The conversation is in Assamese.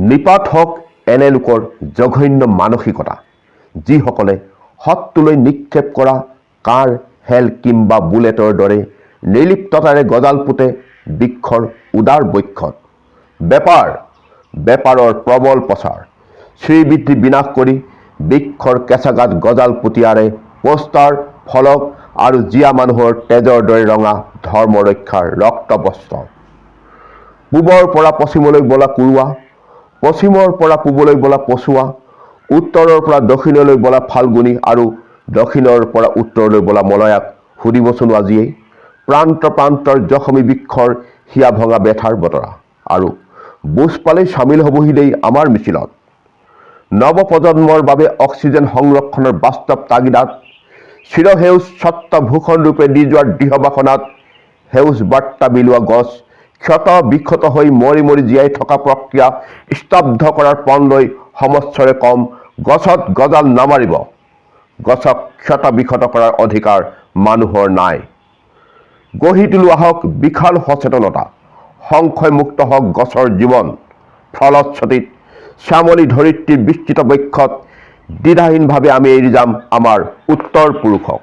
নিপাত হওক এনে লোকৰ জঘন্য মানসিকতা, যিসকলে শত্ৰুলৈ নিক্ষেপ কৰা কাৰ, হেল কিম্বা বুলেটৰ দৰে নিৰ্লিপ্ততাৰে গজাল পোতে বৃক্ষৰ উদাৰ বক্ষত। বেপাৰৰ প্ৰবল প্ৰচাৰ, শ্ৰীবৃদ্ধি বিনাশ কৰি বৃক্ষৰ কেঁচাগাত গজাল পুতিয়াৰে পোষ্টাৰ, ফলক আৰু জীয়া মানুহৰ তেজৰ দৰে ৰঙা ধৰ্ম ৰক্ষাৰ ৰক্তবস্ত্ৰ। পূবৰ পৰা পশ্চিমলৈ বোলা কুৰুৱা, পশ্চিমৰ পৰা পূবলৈ বোলা পছুৱা, উত্তৰৰ পৰা দক্ষিণলৈ বোলা ফাল্গুনী আৰু দক্ষিণৰ পৰা উত্তৰলৈ বোলা মলয়াক সুধিবচোন আজিয়েই প্ৰান্তৰ জখমী বৃক্ষৰ হিয়া ভঙা বেথাৰ বতৰা। আৰু বুজ পালেই চামিল হ'বহি দেই আমাৰ মিছিলত। নৱপ্ৰজন্মৰ বাবে অক্সিজেন সংৰক্ষণৰ বাস্তৱ তাগিদাত, চিৰসেউজ ছত্ৰভূষণ ৰূপে দি যোৱাৰ দৃঢ় বাসনাত, সেউজ বাৰ্তা বিলোৱা গছ ক্ষত বিক্ষত হৈ মৰি মৰি জীয়াই থকা প্ৰক্ৰিয়া স্তব্ধ কৰাৰ পণ লৈ সমস্বৰে কম, গছত গজাল নামাৰিব। গছক ক্ষত বিক্ষত কৰাৰ অধিকাৰ মানুহৰ নাই। গঢ়ি তোলো আহক বিশাল সচেতনতা, সংশয়মুক্ত হওক গছৰ জীৱন। ফলশ্ৰুতিত শ্যামলী ধৰিত্ৰীৰ বিস্তৃত বক্ষত দ্বিধাহীনভাৱে আমি এৰি যাম আমাৰ উত্তৰ পুৰুষক।